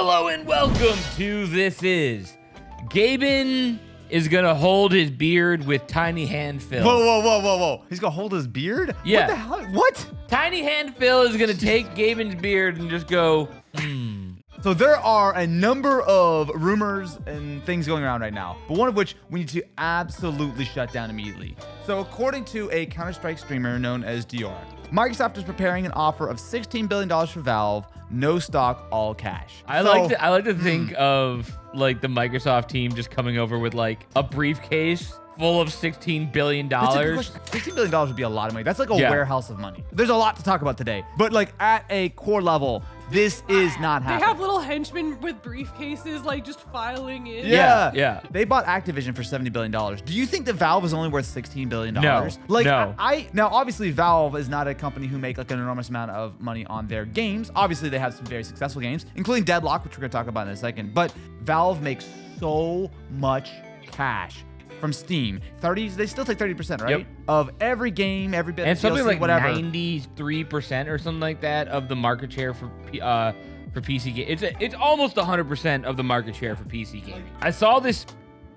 Hello and welcome to This Is. Gaben is going to hold his beard with Tiny Hand Phil. Whoa. He's going to hold his beard? Yeah. What the hell? What? Tiny Hand Phil is going to take Gaben's beard and just go, So there are a number of rumors and things going around right now, but one of which we need to absolutely shut down immediately. So according to a Counter-Strike streamer known as DR, Microsoft is preparing an offer of $16 billion for Valve, no stock, all cash. I like to think of like the Microsoft team just coming over with like a briefcase full of $16 billion. $16 billion would be a lot of money. That's like a warehouse of money. There's a lot to talk about today, but like at a core level, this is not happening. They have little henchmen with briefcases, like just filing in. Yeah. They bought Activision for $70 billion. Do you think that Valve is only worth $16 billion? No. Like, No. Now, obviously, Valve is not a company who make like an enormous amount of money on their games. Obviously, they have some very successful games, including Deadlock, which we're going to talk about in a second. But Valve makes so much cash from Steam. They still take 30%, right? Yep. Of every game, every bit And of something DLC, like whatever. 93% or something like that of the market share for PC games. It's almost 100% of the market share for PC gaming. I saw this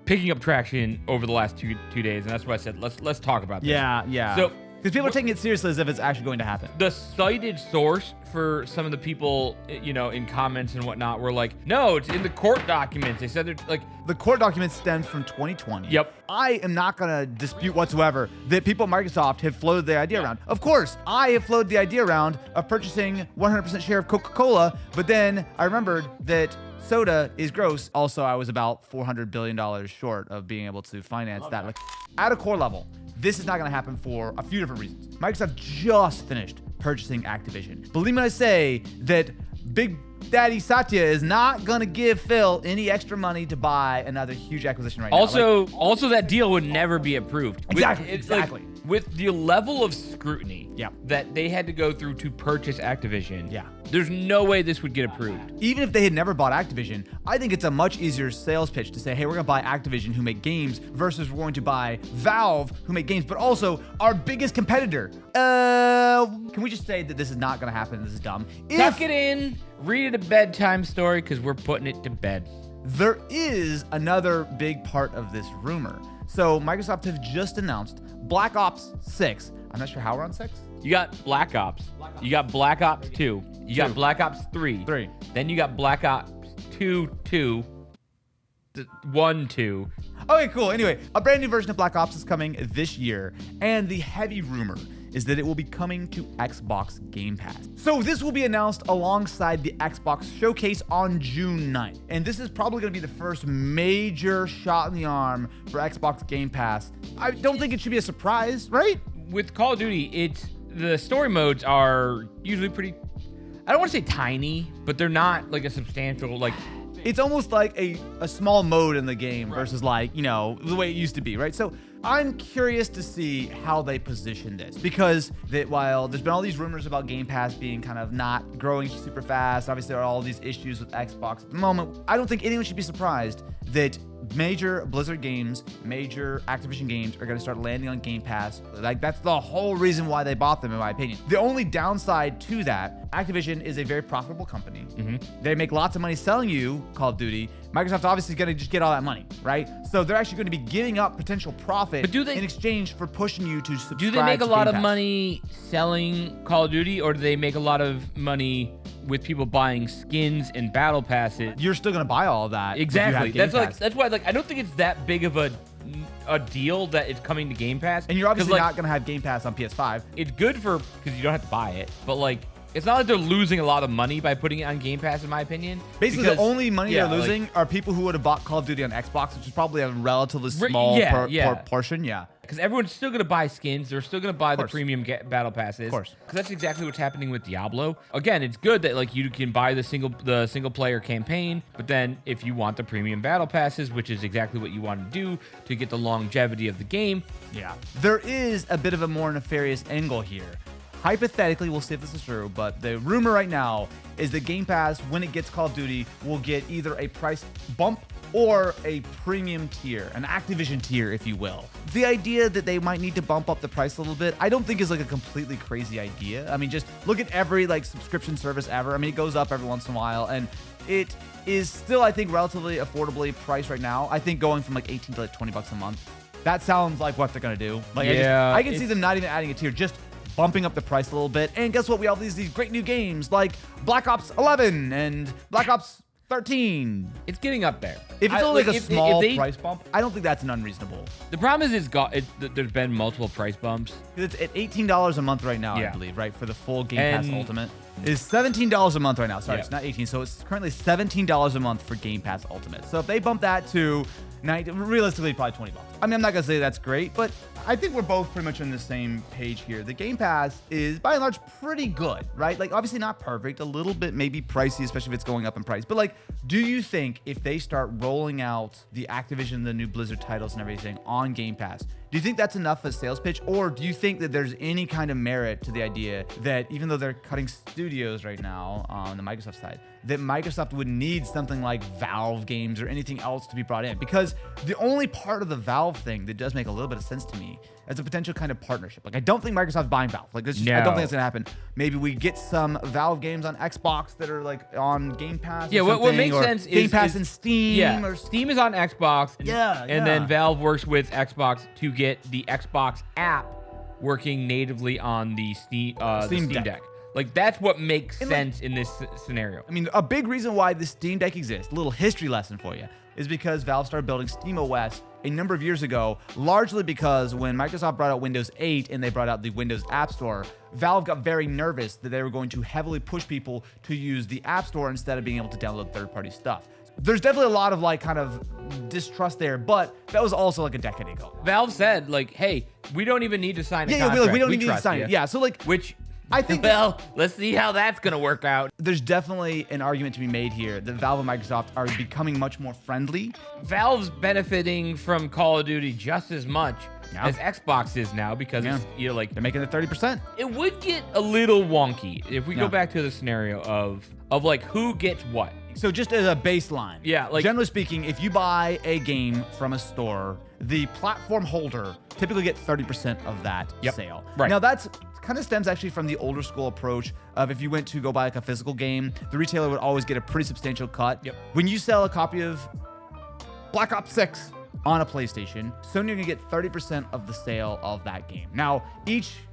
picking up traction over the last two days, and that's why I said let's talk about this. Yeah. So because people are taking it seriously as if it's actually going to happen. the cited source for some of the people, in comments and whatnot, were like, no, it's in the court documents. They said they're like, The court documents stemmed from 2020. Yep. I am not going to dispute whatsoever that people at Microsoft have floated the idea around. Of course, I have floated the idea around of purchasing 100% share of Coca-Cola, but then I remembered that soda is gross. Also, I was about $400 billion short of being able to finance that. Like, at a core level, this is not going to happen for a few different reasons. Microsoft just finished purchasing Activision. Believe me when I say that Big Daddy Satya is not going to give Phil any extra money to buy another huge acquisition right now. also that deal would never be approved. Exactly. With the level of scrutiny Yeah. that they had to go through to purchase Activision, Yeah. there's no way this would get approved. Even if they had never bought Activision, I think it's a much easier sales pitch to say, hey, we're going to buy Activision, who make games, versus we're going to buy Valve, who make games, but also our biggest competitor. Can we just say that this is not going to happen? This is dumb. Tuck it in, read it a bedtime story, because we're putting it to bed. There is another big part of this rumor. So Microsoft has just announced Black Ops 6. I'm not sure how we're on 6. You got Black Ops. You got Black Ops 2. You got Black Ops 3. 3. Then you got Black Ops 2, 1, 2. Okay, cool. Anyway, a brand new version of Black Ops is coming this year, and the heavy rumor is that it will be coming to Xbox Gamepass. So this will be announced alongside the Xbox Showcase on June 9th. And this is probably going to be the first major shot in the arm for Xbox Gamepass. I don't think it should be a surprise, right? With Call of Duty, the story modes are usually pretty, I don't want to say tiny, but they're not like a substantial, like, It's almost like a small mode in the game versus like, the way it used to be, right? So I'm curious to see how they position this, because while there's been all these rumors about Game Pass being kind of not growing super fast, obviously there are all these issues with Xbox at the moment, I don't think anyone should be surprised that major Blizzard games, major Activision games are going to start landing on Game Pass. Like, that's the whole reason why they bought them, in my opinion. The only downside to that, Activision is a very profitable company. They make lots of money selling you Call of Duty. Microsoft obviously is going to just get all that money, right? So they're actually going to be giving up potential profit in exchange for pushing you to subscribe to do they make a lot Game of Pass. money selling Call of Duty, or do they make a lot of money with people buying skins and battle passes? You're still going to buy all of that. if you Exactly. have Game Pass. That's why I don't think it's that big of a deal that it's coming to Game Pass. And you're obviously not going to have Game Pass on PS5. It's good because you don't have to buy it, but like, it's not like they're losing a lot of money by putting it on Game Pass, in my opinion. Basically, because, the only money yeah, they're losing are people who would have bought Call of Duty on Xbox, which is probably a relatively small portion. Yeah. Because everyone's still going to buy skins. They're still going to buy the course. premium battle passes. Of course. Because that's exactly what's happening with Diablo. Again, it's good that like you can buy the single player campaign, but then if you want the premium battle passes, which is exactly what you want to do to get the longevity of the game. Yeah. There is a bit of a more nefarious angle here. hypothetically, we'll see if this is true, but the rumor right now is that Game Pass, when it gets Call of Duty, will get either a price bump or a premium tier, an Activision tier, if you will. The idea that they might need to bump up the price a little bit, I don't think is like a completely crazy idea. I mean, just look at every like subscription service ever. I mean, it goes up every once in a while, and it is still, I think, relatively affordably priced right now. I think going from like 18 to like $20 a month. That sounds like what they're gonna do. Like, yeah, I can see them not even adding a tier, just bumping up the price a little bit. And guess what? We have these great new games like Black Ops 11 and Black Ops 13. It's getting up there. If it's only like a small if price bump, I don't think that's an unreasonable. The problem is there's been multiple price bumps. It's at $18 a month right now, I believe, right? For the full Game Pass Ultimate. It's $17 a month right now. Sorry, it's not 18. So it's currently $17 a month for Game Pass Ultimate. So if they bump that to realistically probably $20. I mean, I'm not gonna say that's great, but I think we're both pretty much on the same page here. The Game Pass is by and large pretty good, right? Like, obviously not perfect, a little bit maybe pricey, especially if it's going up in price. But like, do you think if they start rolling out the Activision, the new Blizzard titles and everything on Game Pass, do you think that's enough of a sales pitch? Or do you think that there's any kind of merit to the idea that even though they're cutting studios right now on the Microsoft side, that Microsoft would need something like Valve games or anything else to be brought in? Because the only part of the Valve thing that does make a little bit of sense to me as a potential kind of partnership. Like, I don't think Microsoft's buying Valve. Like, I don't think that's gonna happen. Maybe we get some Valve games on Xbox that are like on Game Pass. Yeah, what makes sense is Game Pass and Steam. Yeah, or Steam is on Xbox. And then Valve works with Xbox to get the Xbox app working natively on the Steam Deck. Like, that's what makes sense in this scenario. I mean, a big reason why the Steam Deck exists, a little history lesson for you, is because Valve started building SteamOS a number of years ago, largely because when Microsoft brought out Windows 8 and they brought out the Windows App Store, Valve got very nervous that they were going to heavily push people to use the App Store instead of being able to download third-party stuff. There's definitely a lot of like kind of distrust there, but that was also like a decade ago. Valve said like, hey, we don't even need to sign a contract. We don't need to sign it. Yeah, so like, which I think, well, let's see how that's going to work out. There's definitely an argument to be made here that Valve and Microsoft are becoming much more friendly. Valve's benefiting from Call of Duty just as much as Xbox is now because it's, like they're making it 30%. It would get a little wonky if we go back to the scenario of like who gets what. So just as a baseline, like generally speaking, if you buy a game from a store, the platform holder typically gets 30% of that sale. Right. Now that's kind of stems actually from the older school approach of if you went to go buy like a physical game, the retailer would always get a pretty substantial cut. When you sell a copy of Black Ops 6 on a PlayStation, Sony are gonna get 30% of the sale of that game. Now,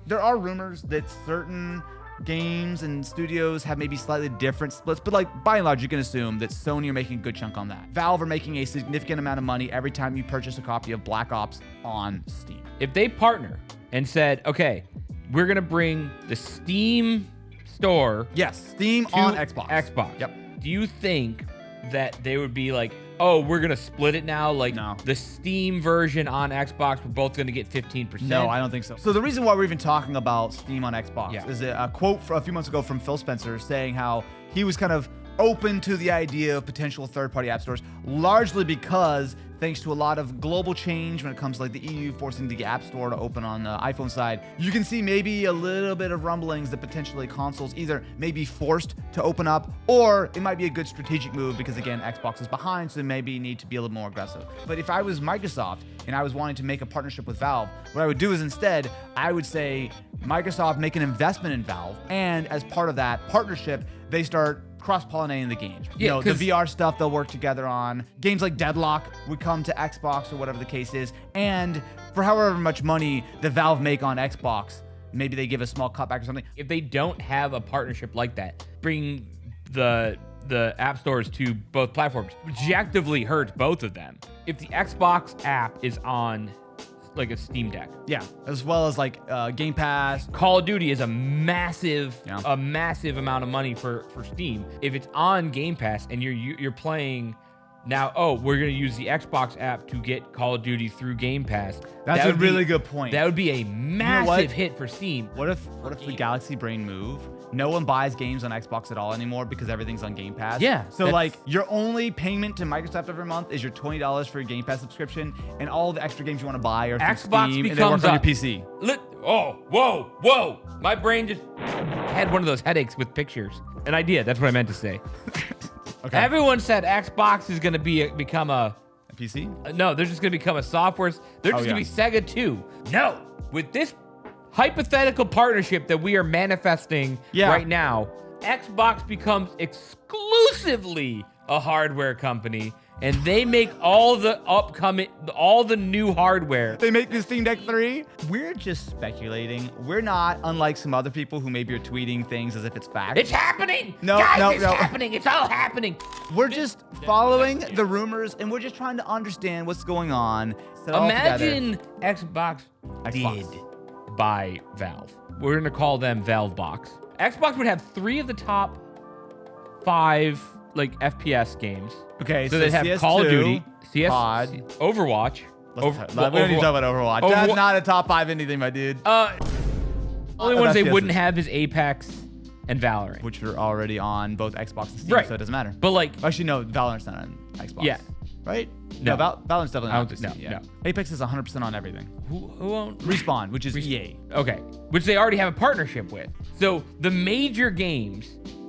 there are rumors that certain games and studios have maybe slightly different splits, but like by and large, you can assume that Sony are making a good chunk on that. Valve are making a significant amount of money every time you purchase a copy of Black Ops on Steam. If they partner and said, okay, we're gonna bring the Steam store, Steam on Xbox. Do you think that they would be like, oh, we're gonna split it now? Like the Steam version on Xbox, we're both gonna get 15%? No, I don't think so. So the reason why we're even talking about Steam on Xbox is a quote a few months ago from Phil Spencer saying how he was kind of open to the idea of potential third-party app stores, largely because thanks to a lot of global change when it comes to like the EU forcing the App Store to open on the iPhone side, you can see maybe a little bit of rumblings that potentially consoles either may be forced to open up, or it might be a good strategic move because again, Xbox is behind, so they maybe need to be a little more aggressive. But if I was Microsoft and I was wanting to make a partnership with Valve, what I would do is instead, I would say Microsoft make an investment in Valve, and as part of that partnership, they start cross-pollinating the games. You know, the VR stuff they'll work together on. Games like Deadlock would come to Xbox or whatever the case is. And for however much money the Valve make on Xbox, maybe they give a small cutback or something. If they don't have a partnership like that, bring the app stores to both platforms, objectively hurts both of them. If the Xbox app is on like a Steam Deck, as well as like Game Pass, Call of Duty is a massive amount of money for Steam. If it's on Game Pass and you're playing now, we're gonna use the Xbox app to get Call of Duty through Game Pass. That's a really good point. That would be a massive hit for Steam. What if the Galaxy Brain move no one buys games on Xbox at all anymore because everything's on Game Pass. Yeah, So like your only payment to Microsoft every month is your $20 for your Game Pass subscription, and all the extra games you want to buy are through Xbox Steam, and they work becomes on your a- PC. Whoa. My brain just had one of those headaches with pictures. An idea. That's what I meant to say. Okay. Everyone said Xbox is going to become a PC? no, they're just going to become a software. They're just going to be Sega too. No, with this hypothetical partnership that we are manifesting right now, Xbox becomes exclusively a hardware company, and they make all the new hardware. They make this Steam Deck 3. We're just speculating. We're not, unlike some other people who maybe are tweeting things as if it's fact. It's happening. No, Guys, it's no. happening. It's all happening. We're just following the rumors, and we're just trying to understand what's going on. Set it all Imagine Xbox Xbox. did buy Valve. We're going to call them Valve Box. Xbox would have 3 of the top 5 like FPS games. Okay, So they'd have CS2, Call of Duty, CS, COD. Overwatch. We don't need to talk about Overwatch. That's not a top 5 anything, my dude. Only ones they FPSs. wouldn't have is Apex and Valorant. Which are already on both Xbox and Steam, Right. so it doesn't matter. But like, Actually, no, Valorant's not on Xbox. Yeah. Right? No. Valorant's definitely I not don't on think- Steam. no, Yeah. no. Apex is 100% on everything. who owned? Respawn, which is EA. Okay, which they already have a partnership with. So the major games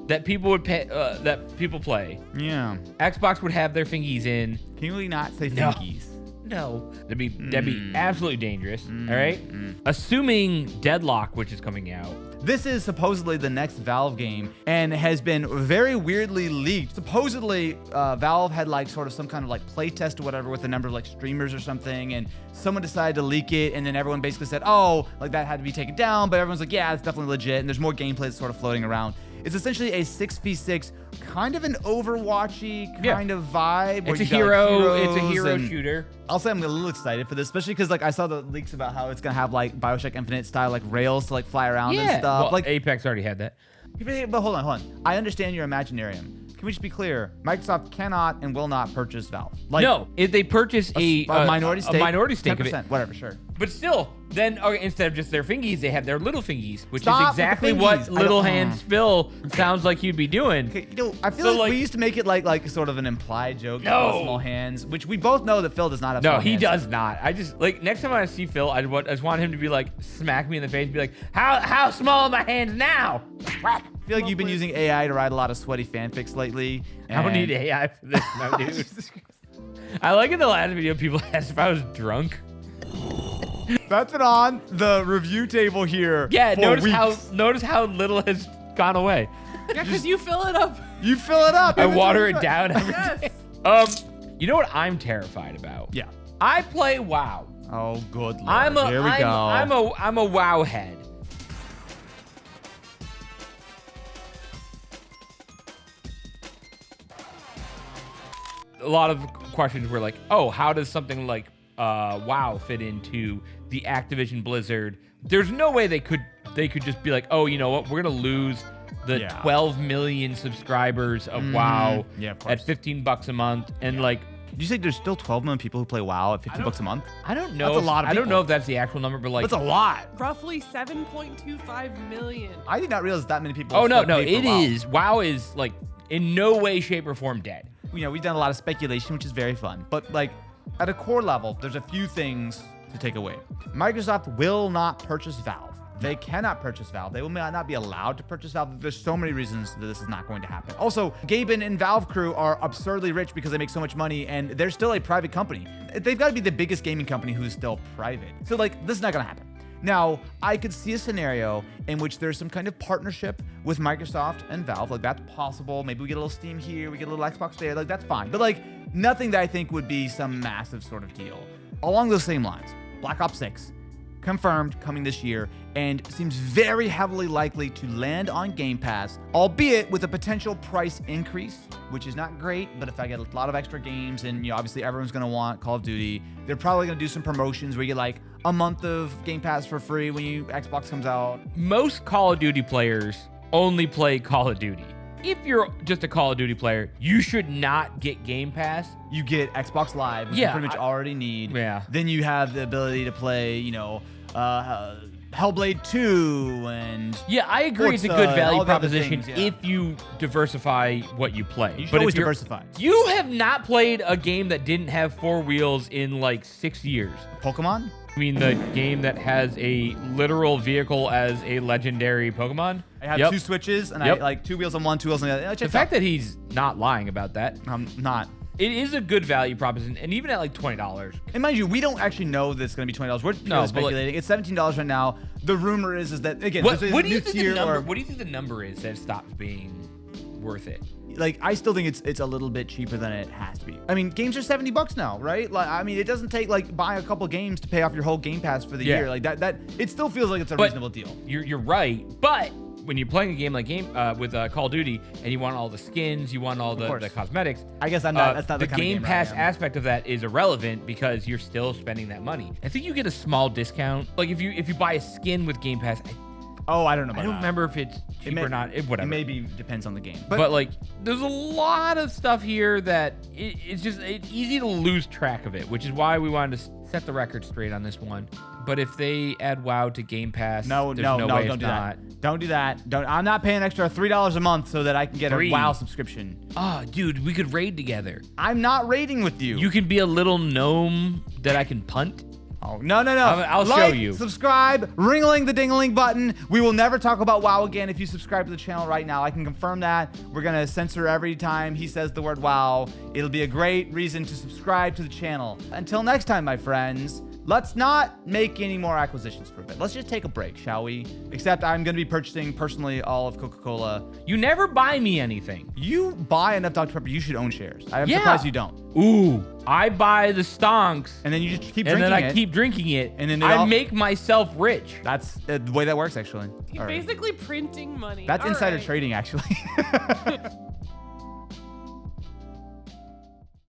that people would pay, that people play, Yeah. Xbox would have their fingies in. Can you really not say No. fingies? No, that'd be absolutely dangerous. All right, assuming Deadlock, which is coming out. This is supposedly the next Valve game and has been very weirdly leaked. Supposedly, Valve had like sort of some kind of like playtest or whatever with a number of like streamers or something, and someone decided to leak it, and then everyone basically said, oh, like that had to be taken down, but everyone's like, yeah, it's definitely legit, and there's more gameplay that's sort of floating around. It's essentially a 6v6, kind of an Overwatchy kind of vibe. where It's a you got, hero. like, It's a heroes hero and- shooter. I'll say I'm a little excited for this, especially because like I saw the leaks about how it's gonna have like BioShock Infinite style like rails to like fly around and stuff. Well, like Apex already had that. but hold on. I understand your Imaginarium. Can we just be clear? Microsoft cannot and will not purchase Valve. Like, No, if they purchase a minority stake, a minority stake of 10%, it, whatever, sure. but still, then instead of just their fingies, they have their little fingies, which Stop is with the exactly fingies. what I Little don't- Hands Phil sounds like he'd be doing. Okay, I feel So, like, like- we used to make it like sort of an implied joke No. about small hands, which we both know that Phil does not have. No, small he hands. does not. I just like next time I see Phil, I just want him to be like smack me in the face, and be like, how small are my hands now? Whack. I feel like you've been using AI to write a lot of sweaty fanfics lately. I don't need AI for this, no, dude. I like in the last video, people asked if I was drunk. That's been on the review table here. Yeah, for notice weeks. how little has gone away. Yeah, because you fill it up. You fill it up. I every water time. it down every day. Yes. You know what I'm terrified about? Yeah. I play WoW. Oh, good lord. Here we go. I'm a WoW head. A lot of questions were like, oh, how does something like WoW fit into the Activision Blizzard? There's no way they could just be like, oh, you know what? We're gonna lose the 12 million subscribers of WoW of at $15 a month, and like, Did you say there's still 12 million people who play WoW at $50 a month? I don't know. That's a lot of I don't people. know if that's the actual number, but like, That's a lot. Roughly 7.25 million. I did not realize that many people. oh no, still pay it for WoW. is. WoW is like in no way, shape, or form dead. You know, we've done a lot of speculation, which is very fun. But like, at a core level, there's a few things to take away. Microsoft will not purchase Valve. They cannot purchase Valve. They will not be allowed to purchase Valve. There's so many reasons that this is not going to happen. Also, Gaben and Valve crew are absurdly rich because they make so much money, and they're still a private company. They've got to be the biggest gaming company who's still private. So like, this is not going to happen. Now, I could see a scenario in which there's some kind of partnership with Microsoft and Valve. Like, that's possible. Maybe we get a little Steam here, we get a little Xbox there. Like, that's fine. But like, nothing that I think would be some massive sort of deal. Along those same lines, Black Ops 6, confirmed coming this year, and seems very heavily likely to land on Game Pass, albeit with a potential price increase, which is not great. But if I get a lot of extra games, and you know, obviously everyone's gonna want Call of Duty, they're probably gonna do some promotions where you get like a month of Game Pass for free when Xbox comes out. Most Call of Duty players only play Call of Duty. If you're just a Call of Duty player, you should not get Game Pass. You get Xbox Live, which Yeah, you pretty much already need. Yeah. Then you have the ability to play, you know, Hellblade 2 and Yeah, I agree. It's a Forza good and value all the other proposition things, yeah. if you diversify what you play. You should But if always you're- diversify. You have not played a game that didn't have 4 wheels in like 6 years. Pokemon? I mean, the game that has a literal vehicle as a legendary Pokemon. I have Yep. 2 Switches and Yep. I like 2 wheels on one, 2 wheels on the other. The fact that he's not lying about that, I'm not. it is a good value proposition, and even at like $20. And mind you, we don't actually know that it's going to be $20. We're No, but speculating. It's $17 right now. The rumor is that again, What, there's a what do you new think the tier number? or- What do you think the number is that stops being worth it? like I still think it's a little bit cheaper than it has to be. I mean, games are $70 now, right? Like I mean, it doesn't take like buy a couple games to pay off your whole Game Pass for the Yeah. year. Like that it still feels like it's a But reasonable deal. You're right, but when you're playing a game like with Call of Duty and you want all the skins, you want all course. the cosmetics. I guess I'm not. That's not the the kind of Game gamer I Pass am. aspect of that is irrelevant because you're still spending that money. I think you get a small discount. Like if you buy a skin with Game Pass, Oh, I don't know about I don't that. remember if it's cheap may- or not. Whatever. It maybe depends on the game. But like, there's a lot of stuff here that it's easy to lose track of it, which is why we wanted to set the record straight on this one. But if they add WoW to Game Pass, no, there's no way don't it's do not. that. Don't do that. I'm not paying extra $3 a month so that I can get Free. a WoW subscription. Oh, dude, we could raid together. I'm not raiding with you. You can be a little gnome that I can punt. Oh, no. I'll show Like, you. Subscribe, ring-a-ling the ding-a-ling button. We will never talk about WoW again if you subscribe to the channel right now. I can confirm that. We're going to censor every time he says the word WoW. It'll be a great reason to subscribe to the channel. Until next time, my friends, let's not make any more acquisitions for a bit. Let's just take a break, shall we? Except I'm going to be purchasing personally all of Coca-Cola. You never buy me anything. You buy enough Dr. Pepper, you should own shares. I'm Yeah. surprised you don't. Ooh, I buy the stonks, And then you just keep and drinking then I it. keep drinking it, And then I all- make myself rich. That's the way that works, actually. You're All right. basically printing money. That's All insider right. trading, actually.